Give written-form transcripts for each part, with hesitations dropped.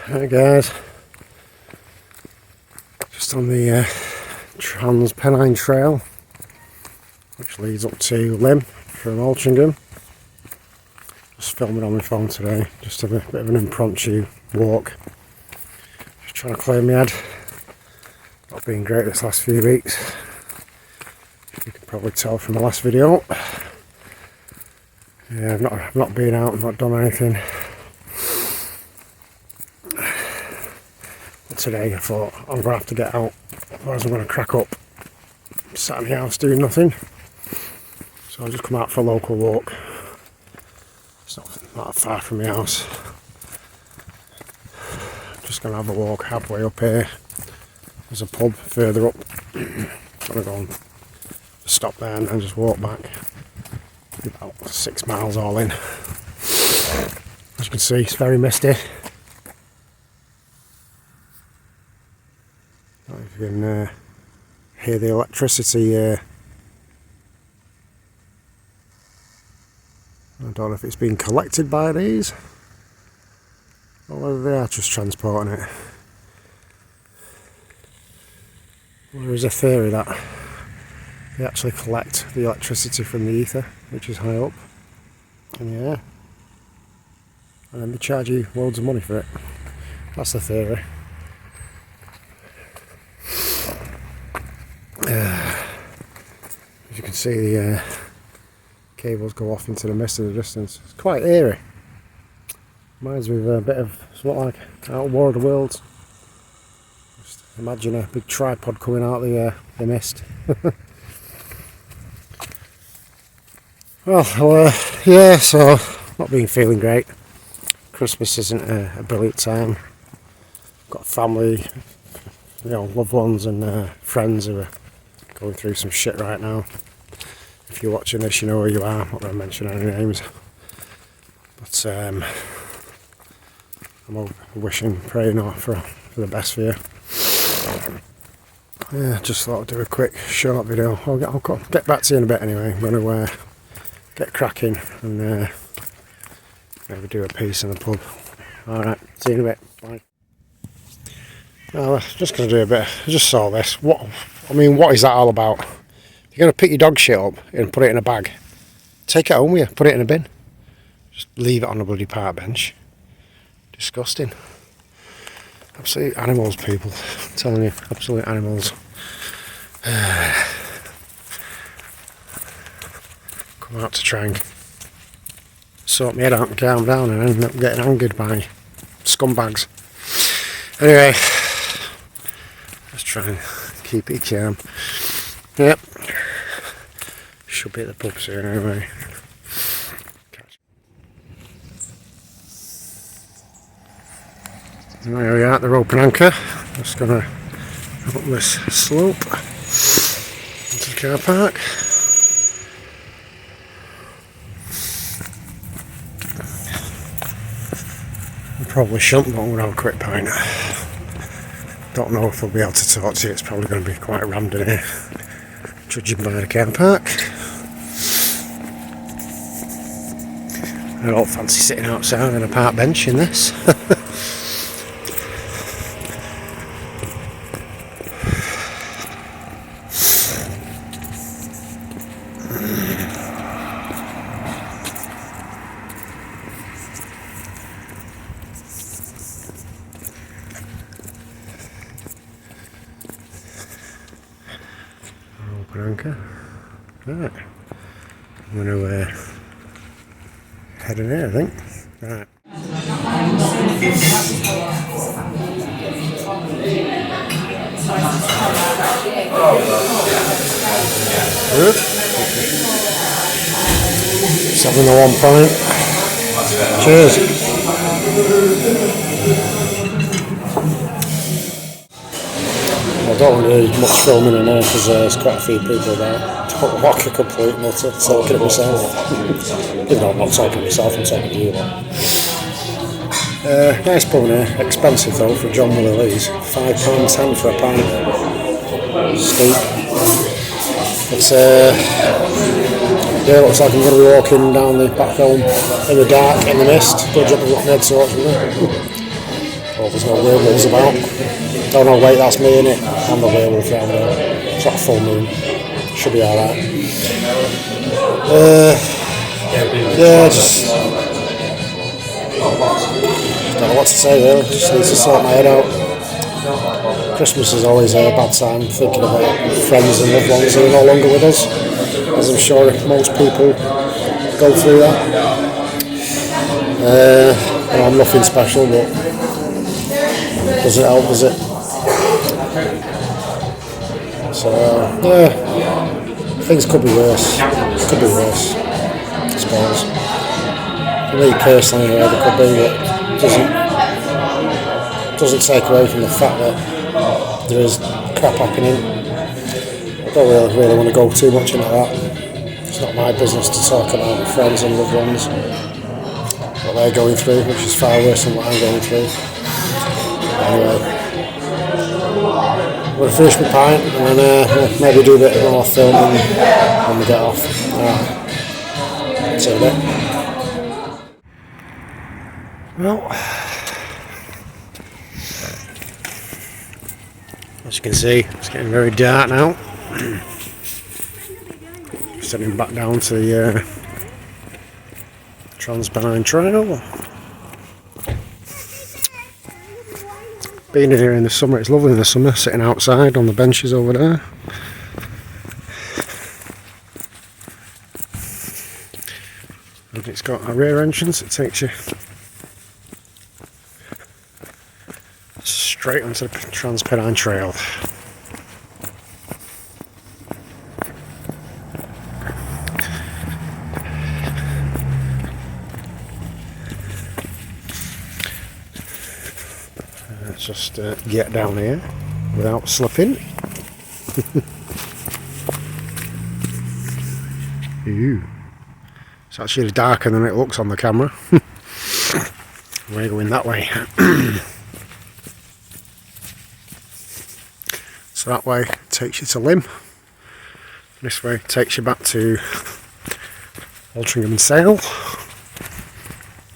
Hi guys, just on the Pennine trail which leads up to Lim from Altrincham. Just filming on my phone today, just a bit of an impromptu walk, just trying to clear my head. Not been great this last few weeks, you can probably tell from the last video. Yeah, I've not been out, I've not done anything. But today I thought I'm going to have to get out, otherwise I'm going to crack up. I'm sat in the house doing nothing. So I'll just come out for a local walk. It's not that far from my house. I'm just going to have a walk halfway up here. There's a pub further up. I'm going to go and stop there and then just walk back. About 6 miles all in. As you can see, it's very misty. I don't know if you can hear the electricity. I don't know if it's being collected by these or whether they are just transporting it. There is a theory that they actually collect the electricity from the ether, which is high up in the air, and then they charge you loads of money for it. That's the theory. As you can see, the cables go off into the mist in the distance. It's quite eerie. Reminds me of a bit of something like Out of War of the Worlds. Just imagine a big tripod coming out the mist. Well, yeah, so not been feeling great. Christmas isn't a brilliant time. Got family, loved ones and friends who are going through some shit right now. If you're watching this, you know who you are. I'm not going to mention any names. But I'm wishing, praying for the best for you. Yeah, just thought I'd do a quick short video. I'll get back to you in a bit anyway. I'm going to get cracking and maybe do a piece in the pub. Alright, see you in a bit. Bye. Well, just going to do a bit. I just saw this. What is that all about? You're going to pick your dog shit up and put it in a bag. Take it home with you, put it in a bin. Just leave it on a bloody park bench. Disgusting. Absolute animals, people. I'm telling you, absolute animals. Come out to try and sort my head out and calm down and end up getting angered by scumbags. Anyway, let's try and keep it calm. Yep. Should be at the pub soon anyway. There we are at the rope and anchor. Just gonna up this slope into the car park. I probably shouldn't, but I'm gonna have a quick pint. Don't know if I'll be able to talk to you. It's probably going to be quite rammed in here, judging by the car park. I don't fancy sitting outside on a park bench in this. Anchor. Right. I'm going to head in here, I think. Right. Good. Just having the 1 pint. Cheers. I don't want to do much filming in here because there's quite a few people there. I don't look like a complete nutter talking to myself. Even though I'm not talking to myself, I'm talking to you. Nice pub in here. Expensive though for John Willie Lee's. £5.10 for a pint. Steep. But yeah, looks like I'm going to be walking down the back home in the dark, in the mist. Good job of looking head towards me. Oh, there's no werewolves about. Oh no, wait, that's me in it. I'm the werewolf down there. It's not a full moon. Should be alright. Yeah, just don't know what to say really. Just need to sort my head out. Christmas is always a bad time, thinking about friends and loved ones who are no longer with us, as I'm sure most people go through that. I'm nothing special, but doesn't help, does it? So yeah, things could be worse. Could be worse, I suppose. For me personally, anyway, they could be, but doesn't take away from the fact that there is crap happening. I don't really want to go too much into that. It's not my business to talk about friends and loved ones, what they're going through, which is far worse than what I'm going through. Anyway, I'm going to finish my pint and then maybe do a bit more filming when we get off. Alright, see you in a bit. Well, as you can see, it's getting very dark now. Heading back down to the Pennine Trail. Being here in the summer, it's lovely in the summer, sitting outside on the benches over there. And it's got a rear entrance, it takes you straight onto the Pennine Trail. Let's just get down here without slipping. Ew. It's actually darker than it looks on the camera. We're going that way. So that way takes you to Lim. This way takes you back to Altrincham and Sale.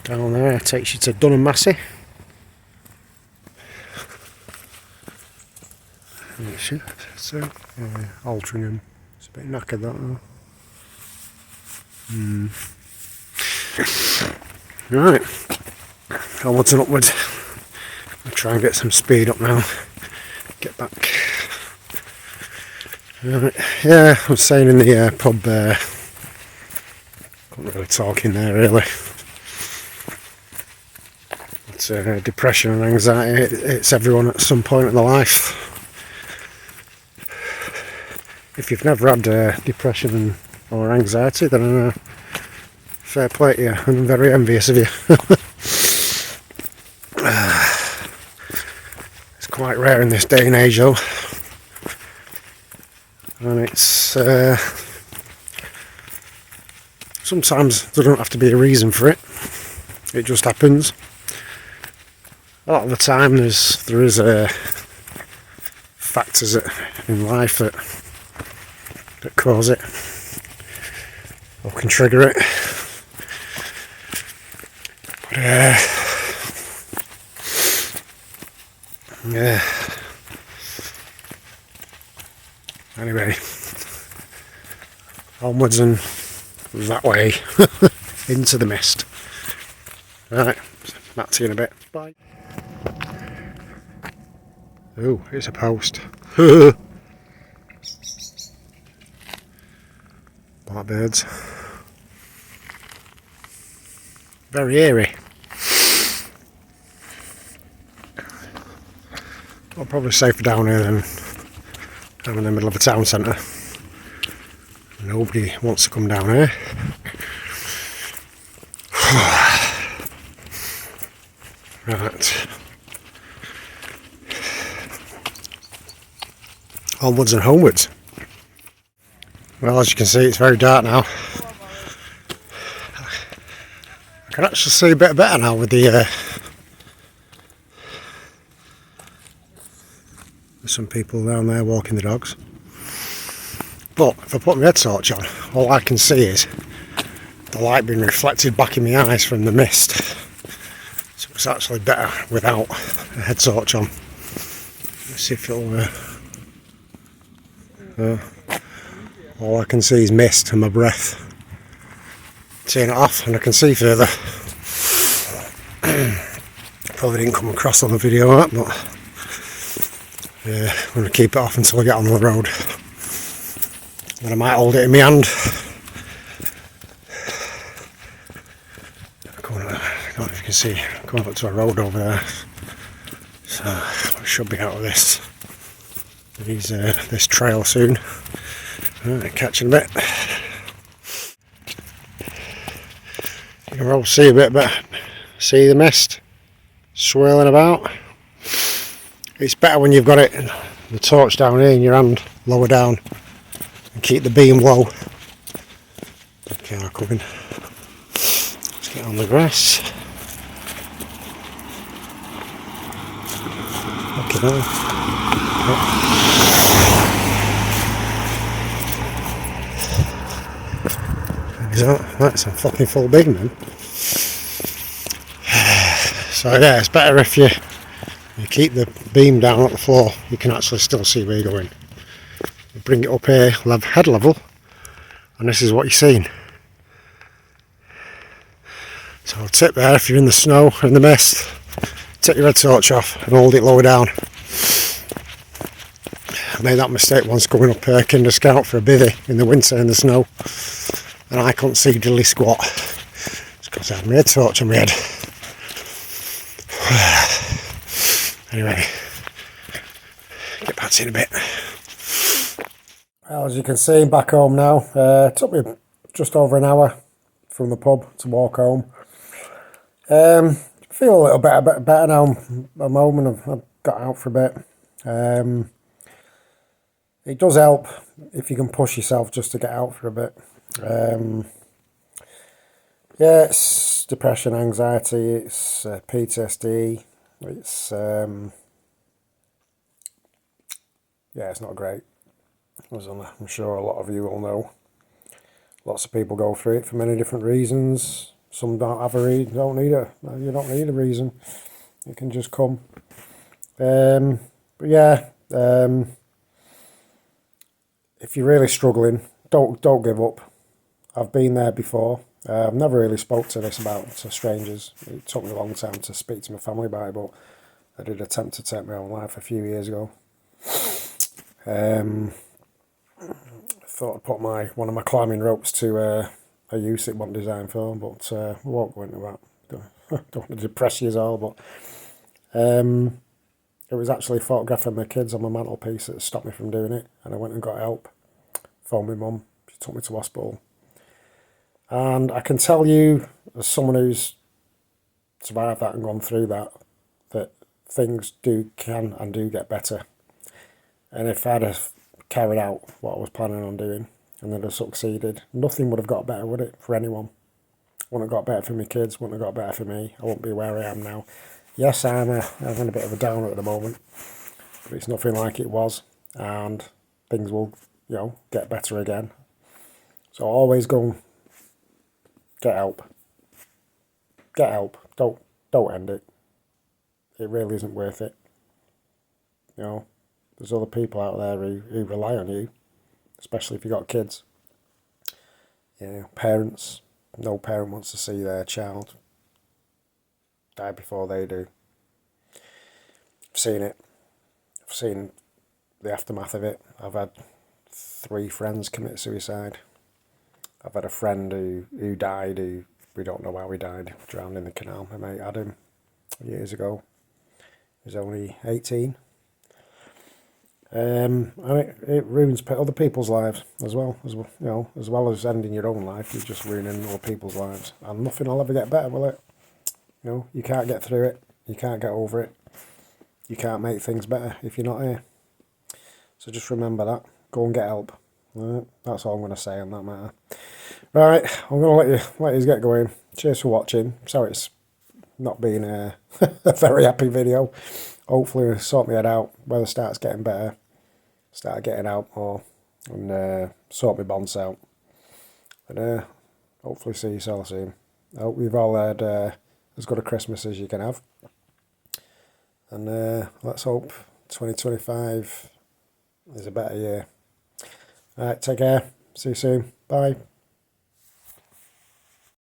Down there takes you to Dun and Massey. So, Altrincham. It's a bit knackered that though. Right. Onwards and upwards. I'll try and get some speed up now. Get back. Right. Yeah, I was saying in the pub there. Couldn't really talk in there really. But depression and anxiety, it's everyone at some point in their life. If you've never had depression or anxiety, then fair play to you. I'm very envious of you. It's quite rare in this day and age though. And it's sometimes there don't have to be a reason for it. It just happens. A lot of the time there is factors in life that cause it or can trigger it. But yeah. Anyway, onwards and that way into the mist. Right, back to you in a bit. Bye. Oh, it's a post. Blackbirds. Very eerie. Well, probably safer down here than down in the middle of a town centre. Nobody wants to come down here. Right. Onwards and homewards. Well, as you can see, it's very dark now. I can actually see a bit better now with the there's some people down there walking the dogs. But if I put my head torch on, all I can see is the light being reflected back in my eyes from the mist. It's It's actually better without a head torch on. Let's see if it'll... all I can see is mist and my breath. Turn it off and I can see further. Probably didn't come across on the video that, but I'm going to keep it off until I get on the road. And I might hold it in my hand. I don't know if you can see, going up to a road over there. So I should be out of this trail soon. Right, catching a bit. You can probably see a bit better. See the mist swirling about. It's better when you've got it, the torch down here in your hand, lower down, and keep the beam low. Okay, I'm coming. Let's get on the grass. Okay, now. That's a fucking full beam then. So yeah, it's better if you keep the beam down at the floor. You can actually still see where you're going. You bring it up here, head level, and this is what you're seeing. So I'll tip there if you're in the snow and the mist. Take your head torch off and hold it lower down. I made that mistake once going up Kinder Scout for a bivvy in the winter in the snow, and I couldn't see diddly squat. It's because I had my head torch on my head. Anyway, get back to you in a bit. Well, as you can see, I'm back home now. It took me just over an hour from the pub to walk home. Feel a little better now. I'm home and I've got out for a bit. It does help if you can push yourself just to get out for a bit. Yeah, it's depression, anxiety, it's PTSD. It's yeah, it's not great. As I'm sure a lot of you will know. Lots of people go through it for many different reasons. Some don't have a reason. You don't need a reason. It can just come. But yeah, if you're really struggling, don't give up. I've been there before. I've never really spoke to strangers. It took me a long time to speak to my family about it, but I did attempt to take my own life a few years ago. I thought I'd put one of my climbing ropes to a use it wasn't designed for, but we won't go into that. Don't want to depress you all, but it was actually photographing my kids on my mantelpiece that stopped me from doing it, and I went and got help. Phoned my mum, she took me to hospital. And I can tell you, as someone who's survived that and gone through that things can get better. And if I'd have carried out what I was planning on doing and then have succeeded, nothing would have got better, would it, for anyone? Wouldn't have got better for my kids, wouldn't have got better for me. I wouldn't be where I am now. Yes, I'm having a bit of a downer at the moment, but it's nothing like it was, and things will, get better again. So always go. Get help. Get help. Don't end it. It really isn't worth it. There's other people out there who rely on you, especially if you've got kids. Parents. No parent wants to see their child die before they do. I've seen it. I've seen the aftermath of it. I've had 3 friends commit suicide. I've had a friend who died, who we don't know how he died, drowned in the canal. My mate Adam, years ago. He was only 18. It ruins other people's lives as well. As well as ending your own life, you're just ruining other people's lives. And nothing will ever get better, will it? You can't get through it. You can't get over it. You can't make things better if you're not here. So just remember that. Go and get help. That's all I'm going to say on that matter. Right, I'm going to let you get going. Cheers for watching. So it's not been a very happy video. Hopefully I'll sort my head out. Weather starts getting better. Start getting out more. And sort my bonds out. And hopefully see you all soon. I hope you've all had a as good a Christmas as you can have. And let's hope 2025 is a better year. Alright, take care. See you soon. Bye.